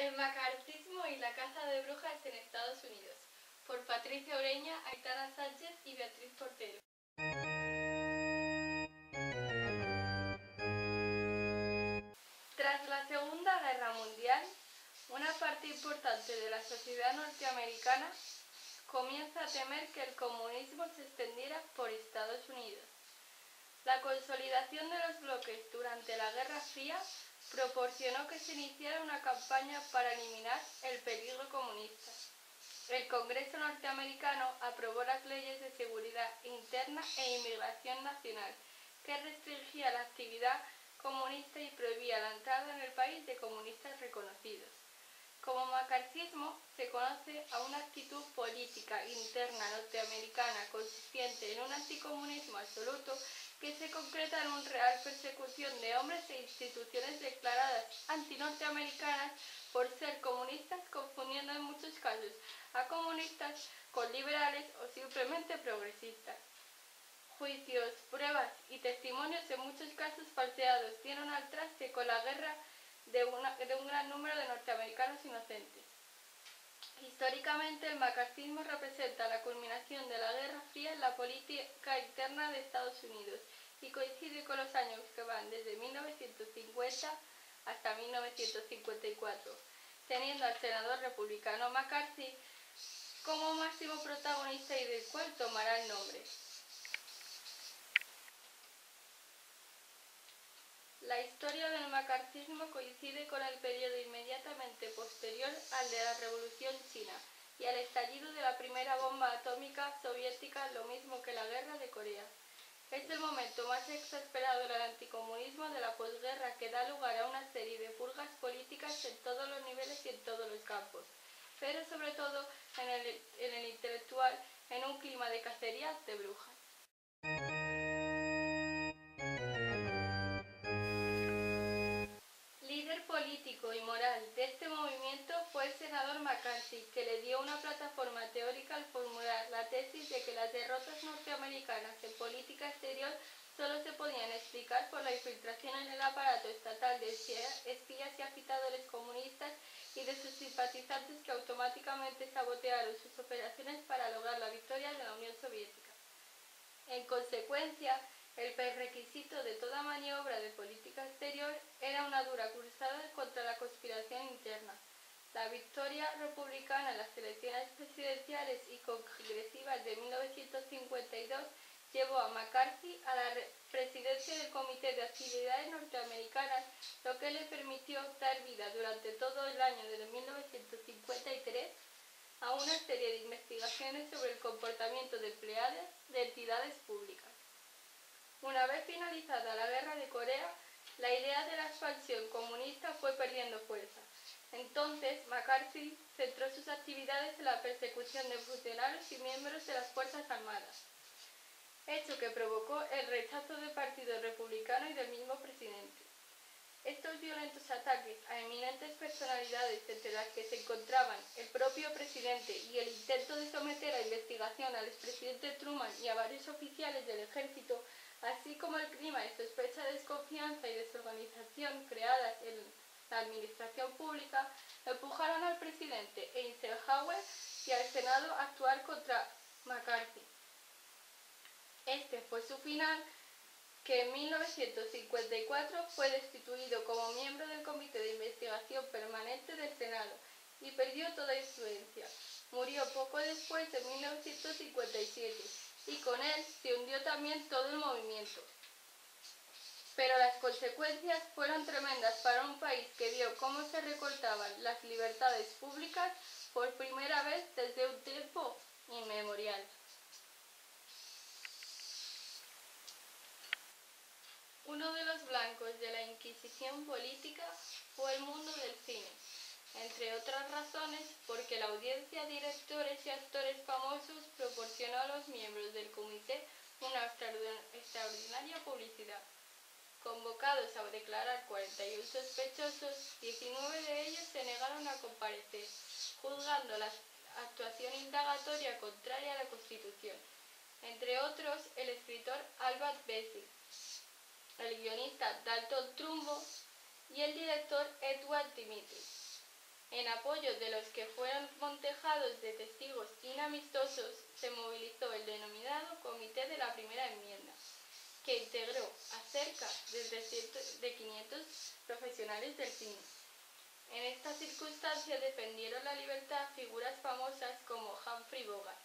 El macartismo y la caza de brujas en Estados Unidos, por Patricia Ureña, Aitana Sánchez y Beatriz Portero. Tras la Segunda Guerra Mundial, una parte importante de la sociedad norteamericana comienza a temer que el comunismo se extendiera por Estados Unidos. La consolidación de los bloques durante la Guerra Fría proporcionó que se iniciara una campaña para eliminar el peligro comunista. El Congreso norteamericano aprobó las leyes de seguridad interna e inmigración nacional, que restringía la actividad comunista y prohibía la entrada en el país de comunistas reconocidos. Como macartismo se conoce a una actitud política interna norteamericana consistente en un anticomunismo absoluto que se concreta en una real persecución de hombres e instituciones declaradas antinorteamericanas por ser comunistas, confundiendo en muchos casos a comunistas con liberales o simplemente progresistas. Juicios, pruebas y testimonios en muchos casos falseados dieron al traste con la guerra de un gran número de norteamericanos inocentes. Históricamente, el macartismo representa la culminación de la Guerra Fría en la política interna de Estados Unidos y coincide con los años que van desde 1950 hasta 1954, teniendo al senador republicano McCarthy como máximo protagonista y del cual tomará el nombre. La historia del macartismo coincide con el periodo inmediatamente posterior al de la Revolución China y al estallido de la primera bomba atómica soviética, lo mismo que la Guerra de Corea. Es el momento más exasperado del anticomunismo de la posguerra, que da lugar a una serie de purgas políticas en todos los niveles y en todos los campos, pero sobre todo en el intelectual, en un clima de cacería de brujas. Líder político y moral de este movimiento fue el senador McCarthy, que le dio una plataforma teórica al formular la tesis de que las derrotas norteamericanas en política exterior solo se podían explicar por la infiltración en el aparato estatal de espías y agitadores comunistas y de sus simpatizantes, que automáticamente sabotearon sus operaciones para lograr la victoria de la Unión Soviética. En consecuencia, el prerequisito de toda maniobra de política exterior era una dura cruzada contra la conspiración interna. La victoria republicana en las elecciones presidenciales y congresivas de 1952 llevó a McCarthy a la presidencia del Comité de Actividades Norteamericanas, lo que le permitió dar vida durante todo el año de 1953 a una serie de investigaciones sobre el comportamiento de empleados de entidades públicas. Una vez finalizada la Guerra de Corea, la idea de la expansión comunista fue perdiendo fuerza. Entonces, McCarthy centró sus actividades en la persecución de funcionarios y miembros de las Fuerzas Armadas, hecho que provocó el rechazo del Partido Republicano y del mismo presidente. Estos violentos ataques a eminentes personalidades, entre las que se encontraban el propio presidente, y el intento de someter a investigación al expresidente Truman y a varios oficiales del ejército, así como el clima de sospecha, desconfianza y desorganización creadas en la administración pública, empujaron al presidente Eisenhower y al Senado a actuar contra McCarthy. Este fue su final, que en 1954 fue destituido como miembro del Comité de Investigación Permanente del Senado y perdió toda influencia. Murió poco después, en 1957, y con él se hundió también todo el movimiento. Pero las consecuencias fueron tremendas para un país que vio cómo se recortaban las libertades públicas por primera vez desde un tiempo inmemorial. Uno de los blancos de la Inquisición política fue el mundo del cine, entre otras razones porque la audiencia de directores y actores famosos proporcionó a los miembros del comité una extraordinaria publicidad. Convocados a declarar 41 sospechosos, 19 de ellos se negaron a comparecer, juzgando la actuación indagatoria contraria a la Constitución, entre otros el escritor Albert Bessig, el guionista Dalton Trumbo y el director Edward Dimitri. En apoyo de los que fueron montejados de testigos inamistosos, se movilizó el denominado Comité de la Primera Enmienda, que integró a cerca de 500 profesionales del cine. En esta circunstancia defendieron la libertad figuras famosas como Humphrey Bogart,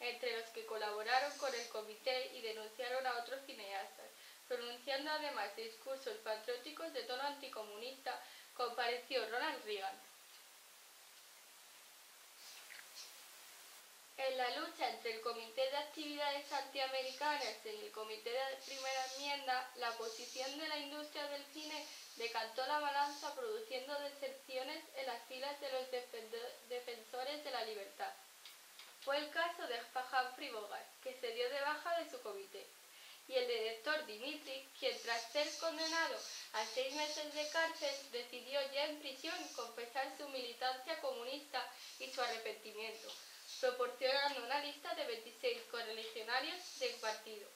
entre los que colaboraron con el comité y denunciaron a otros cineastas, pronunciando además discursos patrióticos de tono anticomunista. Compareció Ronald Reagan. En la lucha entre el Comité de Actividades Antiamericanas y el Comité de Primera Enmienda, la posición de la industria del cine decantó la balanza, produciendo deserciones en las filas de los defensores de la libertad. Fue el caso de Humphrey Bogart, que se dio de baja de su comité, y el director Dimitri, quien tras ser condenado a 6 meses de cárcel, decidió ya en prisión confesar su militancia comunista y su arrepentimiento, proporcionando una lista de 26 correligionarios del partido.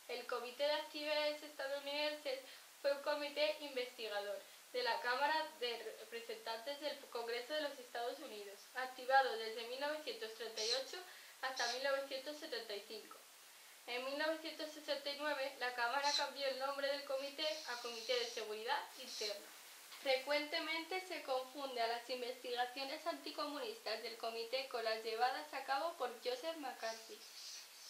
El Comité de Actividades Estadounidenses fue un comité investigador de la Cámara de Representantes del Congreso de los Estados Unidos, activado desde 1938 hasta 1975. En 1969, la Cámara cambió el nombre del comité a Comité de Seguridad Interna. Frecuentemente se confunde a las investigaciones anticomunistas del comité con las llevadas a cabo por Joseph McCarthy.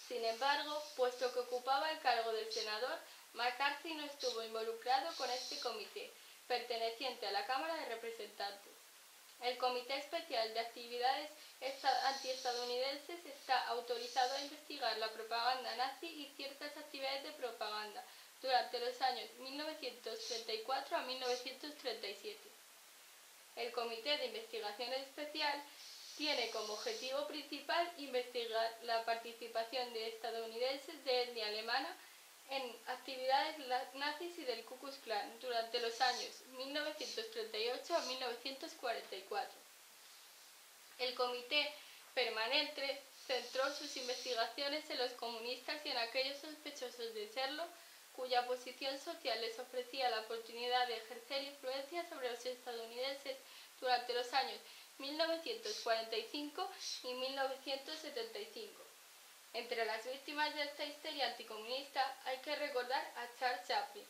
Sin embargo, puesto que ocupaba el cargo del senador, McCarthy no estuvo involucrado con este comité, perteneciente a la Cámara de Representantes. El Comité Especial de Actividades Antiestadounidenses está autorizado a investigar la propaganda nazi y ciertas actividades de propaganda durante los años 1934 a 1937. El Comité de Investigación Especial tiene como objetivo principal investigar la participación de estadounidenses de etnia alemana en actividades nazis y del Ku Klux Klan durante los años 1938 a 1944. El comité permanente centró sus investigaciones en los comunistas y en aquellos sospechosos de serlo, cuya posición social les ofrecía la oportunidad de ejercer influencia sobre los estadounidenses durante los años 1945 y 1975. Entre las víctimas de esta histeria anticomunista hay que recordar a Charles Chaplin,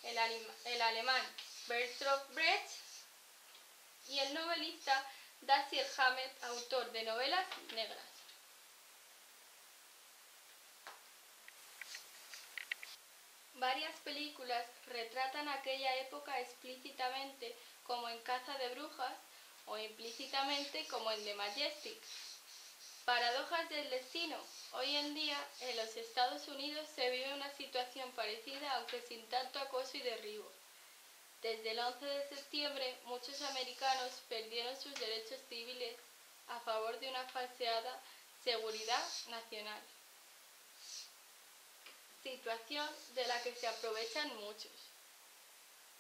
el alemán Bertolt Brecht y el novelista Dashiell Hammett, autor de novelas negras. Varias películas retratan aquella época explícitamente, como en Caza de Brujas, o implícitamente como en The Majestic. Paradojas del destino. Hoy en día, en los Estados Unidos se vive una situación parecida, aunque sin tanto acoso y derribo. Desde el 11 de septiembre, muchos americanos perdieron sus derechos civiles a favor de una falseada seguridad nacional. Situación de la que se aprovechan muchos.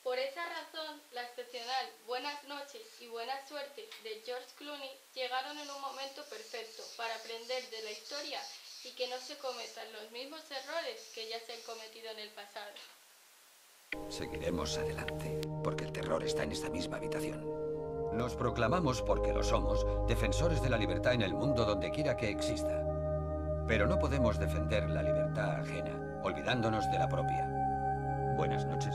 Por esa razón, la excepcional Buenas noches y buena suerte de George Clooney llegaron en un momento perfecto para aprender de la historia y que no se cometan los mismos errores que ya se han cometido en el pasado. Seguiremos adelante, porque el terror está en esta misma habitación. Nos proclamamos, porque lo somos, defensores de la libertad en el mundo donde quiera que exista. Pero no podemos defender la libertad ajena, olvidándonos de la propia. Buenas noches.